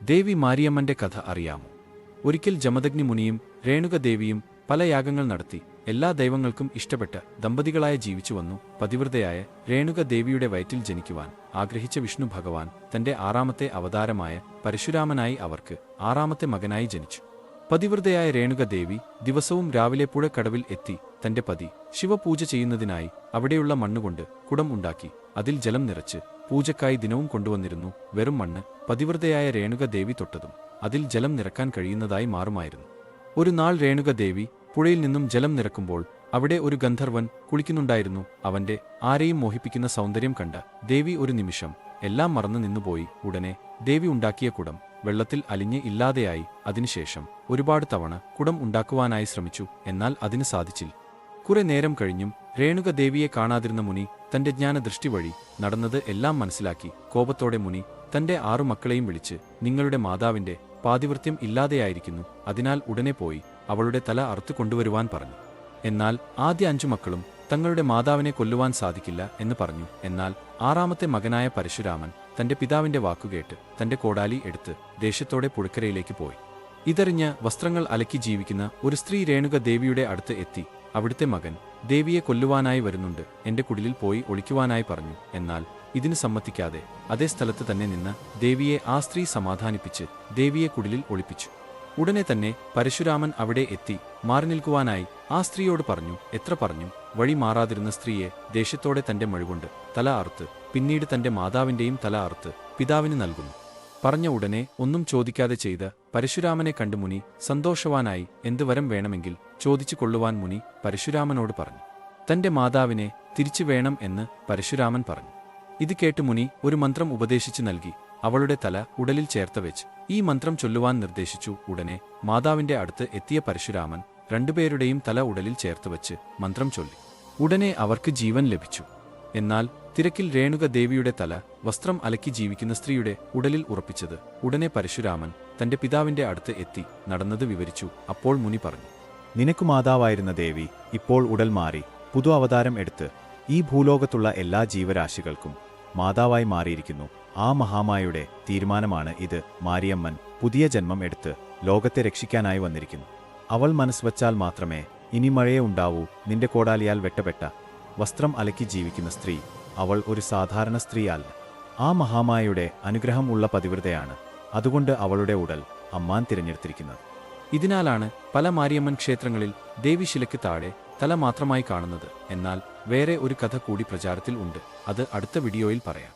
ദേവി മാരിയമ്മന്റെ കഥ അറിയാമോ? ഒരിക്കൽ ജമദഗ്നി മുനിയും രേണുകദേവിയും പല യാഗങ്ങൾ നടത്തി എല്ലാ ദൈവങ്ങൾക്കും ഇഷ്ടപ്പെട്ട ദമ്പതികളായ ജീവിച്ചു വന്നു. പതിവ്രതയായ രേണുകദേവിയുടെ വയറ്റിൽ ജനിക്കുവാൻ ആഗ്രഹിച്ച വിഷ്ണു ഭഗവാൻ തന്റെ 6ാമത്തെ അവതാരമായ പരശുരാമനായി അവർക്ക് 6ാമത്തെ മകനായി ജനിച്ചു. പതിവ്രതയായ രേണുകദേവി ദിവസവും രാവിലെ പുഴക്കടവിൽ എത്തി തന്റെ പതി ശിവപൂജ ചെയ്യുന്നതിനായി അവിടെയുള്ള മണ്ണുകൊണ്ട് കുടം ഉണ്ടാക്കി അതിൽ ജലം നിറച്ച് പൂജക്കായി ദിനവും കൊണ്ടുവന്നിരുന്നു. വെറും മണ്ണ് പതിവ്രതയായ രേണുകദേവി തൊട്ടതും അതിൽ ജലം നിറക്കാൻ കഴിയുന്നതായി മാറുമായിരുന്നു. ഒരു നാൾ രേണുകദേവി പുഴയിൽ നിന്നും ജലം നിറക്കുമ്പോൾ അവിടെ ഒരു ഗന്ധർവൻ കുളിക്കുന്നുണ്ടായിരുന്നു. അവന്റെ ആരെയും മോഹിപ്പിക്കുന്ന സൗന്ദര്യം കണ്ട ദേവി ഒരു നിമിഷം എല്ലാം മറന്നു നിന്നുപോയി. ഉടനെ ദേവി ഉണ്ടാക്കിയ കുടം വെള്ളത്തിൽ അലിഞ്ഞ് ഇല്ലാതെയായി. അതിനുശേഷം ഒരുപാട് തവണ കുടം ഉണ്ടാക്കുവാനായി ശ്രമിച്ചു, എന്നാൽ അതിന് സാധിച്ചില്ല. കുറെ നേരം കഴിഞ്ഞും രേണുകദേവിയെ കാണാതിരുന്ന മുനി തന്റെ ജ്ഞാനദൃഷ്ടി വഴി നടന്നത് എല്ലാം മനസ്സിലാക്കി. കോപത്തോടെ മുനി തന്റെ 6 മക്കളെയും വിളിച്ച്, നിങ്ങളുടെ മാതാവിന്റെ പാതിവൃത്യം ഇല്ലാതെയായിരിക്കുന്നു, അതിനാൽ ഉടനെ പോയി അവളുടെ തല അറുത്തു കൊണ്ടുവരുവാൻ പറഞ്ഞു. എന്നാൽ ആദ്യ 5 മക്കളും തങ്ങളുടെ മാതാവിനെ കൊല്ലുവാൻ സാധിക്കില്ല എന്ന് പറഞ്ഞു. എന്നാൽ 6ാമത്തെ മകനായ പരശുരാമൻ തന്റെ പിതാവിന്റെ വാക്കുകേട്ട് തന്റെ കോടാലി എടുത്ത് ദേഷ്യത്തോടെ പുഴക്കരയിലേക്ക് പോയി. ഇതറിഞ്ഞ് വസ്ത്രങ്ങൾ അലക്കി ജീവിക്കുന്ന ഒരു സ്ത്രീ രേണുകദേവിയുടെ അടുത്ത് എത്തി. അവിടുത്തെ മകൻ ദേവിയെ കൊല്ലുവാനായി വരുന്നുണ്ട്, എന്റെ കുടിലിൽ പോയി ഒളിക്കുവാനായി പറഞ്ഞു. എന്നാൽ ഇതിന് സമ്മതിക്കാതെ അതേ സ്ഥലത്ത് തന്നെ നിന്ന് ദേവിയെ ആ സ്ത്രീ സമാധാനിപ്പിച്ച് ദേവിയെ കുടിലിൽ ഒളിപ്പിച്ചു. ഉടനെ തന്നെ പരശുരാമൻ അവിടെ എത്തി മാറി നിൽക്കുവാനായി ആ സ്ത്രീയോട് പറഞ്ഞു. എത്ര പറഞ്ഞും വഴി മാറാതിരുന്ന സ്ത്രീയെ ദേഷ്യത്തോടെ തന്റെ മഴുകൊണ്ട് തല അറുത്ത് പിന്നീട് തന്റെ മാതാവിന്റെയും തല അറുത്ത് പിതാവിന് നൽകുന്നു. പറഞ്ഞ ഉടനെ ഒന്നും ചോദിക്കാതെ ചെയ്ത പരശുരാമനെ കണ്ടു മുനി സന്തോഷവാനായി എന്ത് വരം വേണമെങ്കിൽ ചോദിച്ചു കൊള്ളുവാൻ മുനി പരശുരാമനോട് പറഞ്ഞു. തന്റെ മാതാവിനെ തിരിച്ചു വേണം എന്ന് പരശുരാമൻ പറഞ്ഞു. ഇത് കേട്ട് മുനി ഒരു മന്ത്രം ഉപദേശിച്ചു നൽകി അവളുടെ തല ഉടലിൽ ചേർത്ത് വെച്ച് ഈ മന്ത്രം ചൊല്ലുവാൻ നിർദ്ദേശിച്ചു. ഉടനെ മാതാവിന്റെ അടുത്ത് എത്തിയ പരശുരാമൻ രണ്ടുപേരുടെയും തല ഉടലിൽ ചേർത്ത് വെച്ച് മന്ത്രം ചൊല്ലി. ഉടനെ അവർക്ക് ജീവൻ ലഭിച്ചു. എന്നാൽ തിരക്കിൽ രേണുകദേവിയുടെ തല വസ്ത്രം അലക്കി ജീവിക്കുന്ന സ്ത്രീയുടെ ഉടലിൽ ഉറപ്പിച്ചത്. ഉടനെ പരശുരാമൻ തന്റെ പിതാവിന്റെ അടുത്ത് എത്തി നടന്നത് വിവരിച്ചു. അപ്പോൾ മുനി പറഞ്ഞു, നിനക്കു മാതാവായിരുന്ന ദേവി ഇപ്പോൾ ഉടൽ മാറി പുതു അവതാരം എടുത്ത് ഈ ഭൂലോകത്തുള്ള എല്ലാ ജീവരാശികൾക്കും മാതാവായി മാറിയിരിക്കുന്നു. ആ മഹാമായുടെ തീരുമാനമാണ് ഇത്. മാരിയമ്മൻ പുതിയ ജന്മം എടുത്ത് ലോകത്തെ രക്ഷിക്കാനായി വന്നിരിക്കുന്നു. അവൾ മനസ്സുവച്ചാൽ മാത്രമേ ഇനി മഴയെ ഉണ്ടാവൂ. നിന്റെ കോടാലിയാൽ വെട്ടപ്പെട്ട വസ്ത്രം അലക്കി ജീവിക്കുന്ന സ്ത്രീ അവൾ ഒരു സാധാരണ സ്ത്രീയല്ല. ആ മഹാമായുടെ അനുഗ്രഹം ഉള്ള പതിവ്രതയാണ്. അതുകൊണ്ട് അവളുടെ ഉടൽ അമ്മാൻ തിരഞ്ഞെടുത്തിരിക്കുന്നത്. ഇതിനാലാണ് പല മാരിയമ്മൻ ക്ഷേത്രങ്ങളിൽ ദേവിശിലയ്ക്ക് താഴെ തല മാത്രമായി കാണുന്നത്. എന്നാൽ വേറെ ഒരു കഥ കൂടി പ്രചാരത്തിൽ ഉണ്ട്. അത് അടുത്ത വീഡിയോയിൽ പറയാം.